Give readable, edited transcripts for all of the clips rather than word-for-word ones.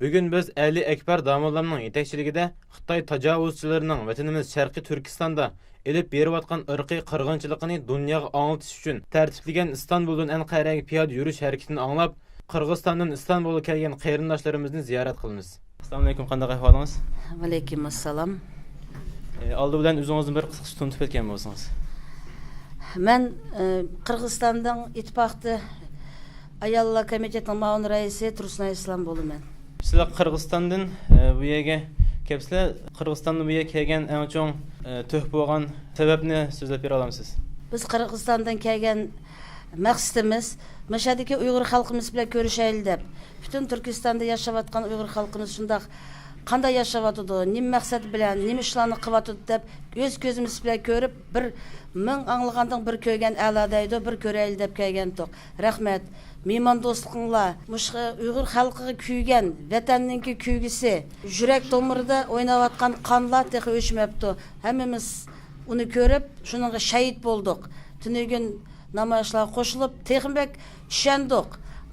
Bugün biz Ali Ekber Damoğlanның yetekçiligida Xitoy tajovuzchilarining vatanimiz Sharqiy Turkistonda elib berayotgan irqiy qirg'inchilikni dunyoga anglatish uchun tartiblagan Istanbuldan Anqaraga piyoda yurish harakatini anglab, Qirg'izistondan Istanbulga kelgan qarindoshlarimizni ziyorat qilamiz. Assalomu alaykum, qanday ahvolingiz? Va alaykum assalom. Oldi bilan o'zingizni bir qisqacha tanitib o'tgan bo'lsangiz. Men Qirg'izistondan ittifoqda ayollar komitetining ma'mur raisi Tursunoy Islom bo'laman. Sizlar Qirg'izistondan bu yerga kelibsizlar. Qirg'izistonda bu yerga kelgan eng cho'ng tuhf bo'lgan sababni so'zlab bera olamsiz? Biz Qirg'izistondan kelgan maqsadimiz mashadagi Uyg'ur xalqimiz bilan ko'rishaylik deb. Butun Turkistonda yashayotgan Uyg'ur xalqimiz shunday qanday yashayotdi, nima maqsad bilan, nima ishlarni qilyotdi deb o'z ko'zimiz bilan ko'rib, bir ming anglagandan bir ko'rgan a'lodaydi, bir ko'raylik deb kelgandik. Rahmat. Mehmon do'stliqinglar, mushqa Uyg'ur xalqiga kuygan, vatanninki kuygisi, yurak tomirida o'ynayotgan qonlar tehi o'chmabdi. Hammamiz uni ko'rib, shuningga shahid bo'ldik. Tunugin namoyishlar qo'shilib, texmbek ishondik.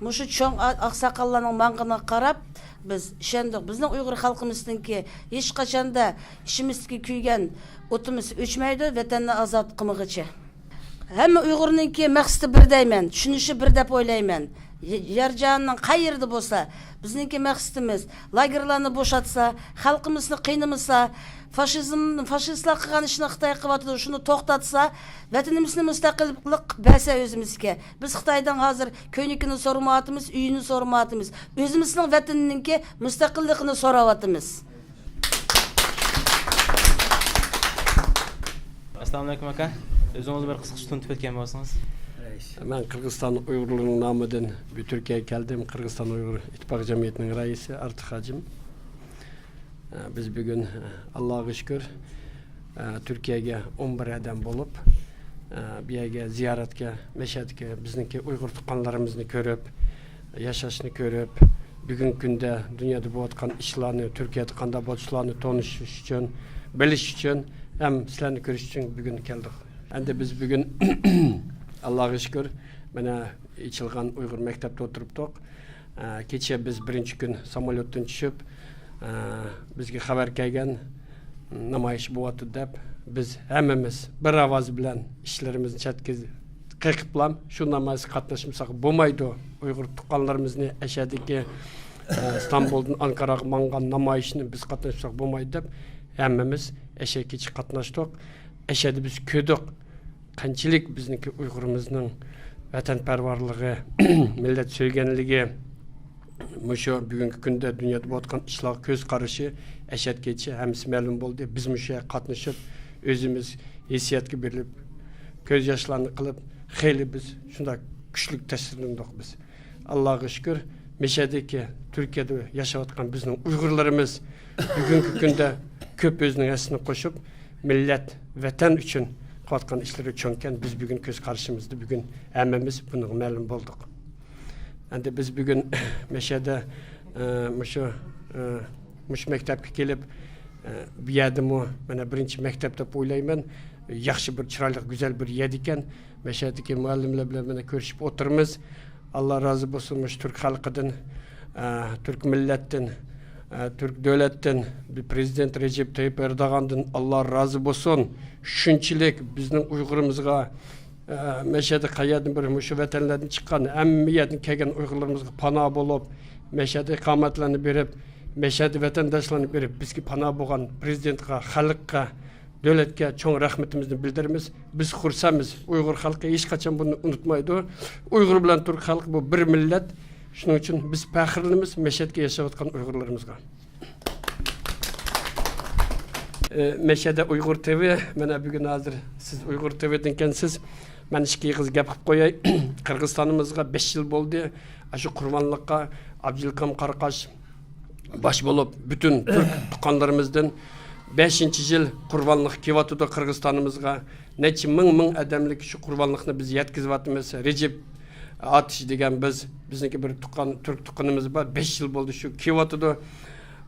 Mushu cho'ng oqsoqollarning mang'ina qarab, biz ishondik. Bizning Uyg'ur xalqimizningki hech qachonda ishimizga kuygan o'timiz o'chmaydi, vatanni ozod qilmoqchi. Hamma Uyg'urninki maqsadi bir deyman, tushunishi bir deb o'ylayman. Yerjanning qayerda bo'lsa, bizningki maqsadimiz lagerlarni bo'shatsa, xalqimizni qiynamasa, faşistlar qilgan ishni Xitoy qilyapti, shuni to'xtatsa, vatanimizni mustaqillik bersa o'zimizga. Biz Xitoydan hozir ko'ynikini so'ramayapmiz, uyini so'ramayapmiz. O'zimizning vataninninki mustaqilligini so'rayapmiz. Assalomu alaykum aka. O'zingizni bir qisqacha tanitib o'tgan bo'lsangiz. Ben Kırgızistan Uygurluğunun namıdan bir Türkiye'ye geldim. Kırgızistan Uygur İttifak Cemiyeti'nin reisi Artık Hacım. Biz bugün Allah'a şükür Türkiye'ye 11 adam bulup bir yere ziyaretke, meşetke, bizimki Uygur tukanlarımızı görüp, yaşasını görüp, bugün günde dünyada bu atkan işlerini, Türkiye'de kanda bu işlerini tanışış için, biliş için, hem sizlerini görüş için bugün geldik. Hem de biz bugün Allah'a şükür bana içilgan Uygur mektepte oturuptuk. Keçe biz birinci gün samolyottan düşüp bizge haber kelgen namayış boğatı dep biz hemimiz bir avaz bilen işlerimizni çetkiz kıkıplam şu namayış katlaşımsak bulmaydı Uygur tukanlarımızın eşedeki İstanbul'dan Ankara'ya mangan namayışını biz katlaşımsak bulmaydı dep hemimiz eşek içi katlaştık. Eşedi biz ködük. Qanchalik bizniki Uyg'urimizning vatanparvarligi, millat sevganligi, mushu bugungi kunda dunyoda bo'layotgan ishlar ko'z qarashi ashadgacha hammasi ma'lum bo'ldi. Biz mushu qatnashib, o'zimiz hissiyatga berilib, ko'z yoshlarni qilib, xeyli biz shunday kuchli ta'sirlandik biz. Allohga shukr, meshadagi Turkiyada yashayotgan bizning Uyg'urlarimiz bugungi kunda ko'p o'zining asini qo'shib, millat, vatan uchun Qatkan işleri çönken biz bugün göz karşımızda bugün emmemiz bunu məlum bulduk. Yani biz bugün meşede muş mektepke gelip bir yedim o bana birinci mektepte oylayman yaxşı bir çıraylı güzel bir yediken meşedeki muallimler bile bana görüşüp oturmuz. Allah razı olsun Türk halkıdan, Türk milletten, Türk devletten, bir prezident Recep Tayyip Erdoğan'dan Allah razı olsun. Şunçilik bizning Uyg'urimizga meşede qayerdan bir mushu vatanlardan chiqqan hammadan kelgan Uyg'urlarimizga panoh bo'lib, meşede iqomatlarni berib, meşede vatandoshlarni berib, bizga panoh bo'lgan prezidentga, xalqqa, davlatga cho'ng rahmatimizni bildiramiz. Biz xursamiz. Uyg'ur xalqi hech qachon buni unutmaydi. Uyg'ur bilan Turk xalqi bu bir millat. Shuning uchun biz faxrlanamiz meşedga yashayotgan Uyg'urlarimizga. Meşede Uygur TV, bana bugün hazır siz Uygur TV'den kensiz. Ben iki kız yapıp koyay. Kırgızistanımızga 5 yıl oldu. Şu kurbanlıkka Abdülkam Karakaş baş bulup bütün Türk tukanlarımızdan 5. yıl kurbanlık kivatıda Kırgızistanımızga neçe ming adamlık şu kurbanlıkını biz yetkizvatımız. Recep Atış degen bizdeki bir Türk tukanımız var. 5 yıl oldu şu kivatıda.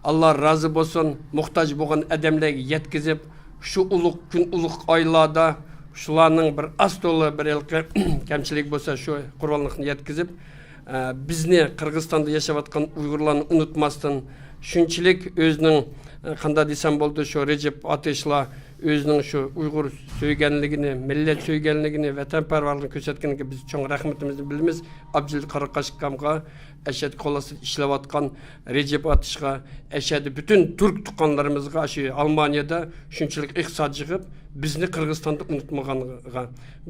Allah razı olsun, muhtaç bo'lgan adamlarga yetkizib, şu ulug' kun, ulug' oylarda shularning bir astoli bir kamchilik bo'lsa, shu qurbonlikni yetkizib, bizni Qirg'izistonda yashayotgan Uyg'urlarni unutmasdan, shunchalik o'zining qanday desam bo'ldi, shu Recep Atishla o'zining shu Uyg'ur söyganligini, millat söyganligini, vatanparvarligini ko'rsatganiga biz cho'ng rahmatimizni bilamiz. Abdul Qaraqashqamga, Ashad qo'lasi ishlayotgan Recep Atishga, Ashad bütün Türk tuqqanlarimizga shu Almaniyada shunchalik iqtisod yig'ib, bizni Qirg'izistonda unutmaganiga.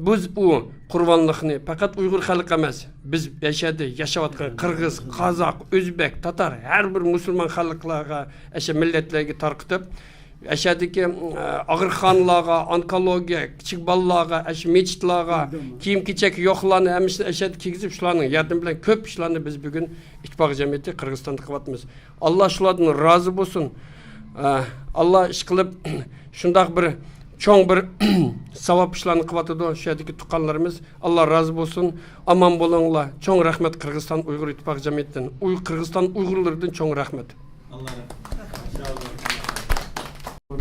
Biz u qurbonlikni faqat Uyg'ur xalqi emas, biz yashayotgan Qirg'iz, Qozoq, O'zbek, Tatar, har bir musulmon xalqlarga, millatlarga tarqitib, Aşağıdaki ağırxanlarga, onkologiya, kichik bolalarga, mechitlarga, kiyim-kechak yo'qlarni hammasini aşağıda kiygizib, shularning yardım bilan ko'p ishlarni biz bugun ittifoq jamiyati Qirg'izistonda qilyapmiz. Alloh shulardan rozi bo'lsin. Alloh ish qilib shundoq bir cho'ng bir savob ishlarni qilyotdi. Shu yerdagi tuqqanlarimiz Alloh rozi bo'lsin. Omon bo'linglar. Cho'ng rahmat Qirg'iziston Uyg'ur ittifoq jamiyatidan, Qirg'iziston Uyg'urlaridan cho'ng rahmat.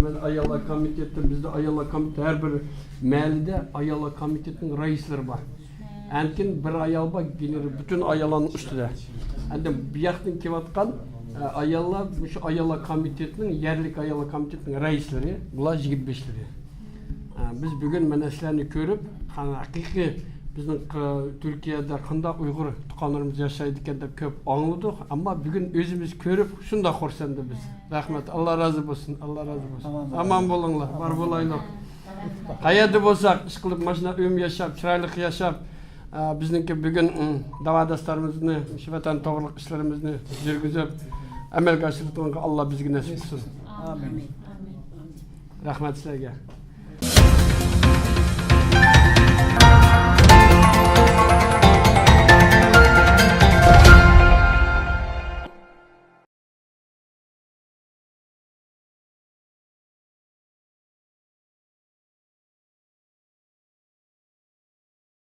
Ben Ayala Komiteti, bizde Ayala Komiteti her bir mahallede Ayala Komitetinin reisleri var. Enkin bir ayal var, bütün ayalanın üstüde. Yani bir yakın kivatkan Ayala, şu Ayala Komitetinin, yerlik Ayala Komitetinin reisleri, bunlar jigit beşleri. Biz bugün meneslerini görüp, hakiki bizning Türkiye'de qanday Uyg'ur tuqqanlarimiz yaşaydı ekan deb ko'p anladık, ama bugün özümüz ko'rib shunda xursand biz. Rahmat, Allah razı bo'lsin, Allah razı bo'lsin. Aman bo'linglar, bar bo'laylik. Qayerda bo'lsak, ish qilib, mashina uyim yashab, chiroyli yashab, bizningki bugun da'vatdoshlarimizni, shu vatan to'g'riliq ishlarimizni yurgizib, amalga oshirishga Allah bizga nasib qilsin. Amin. Rahmat sizlarga.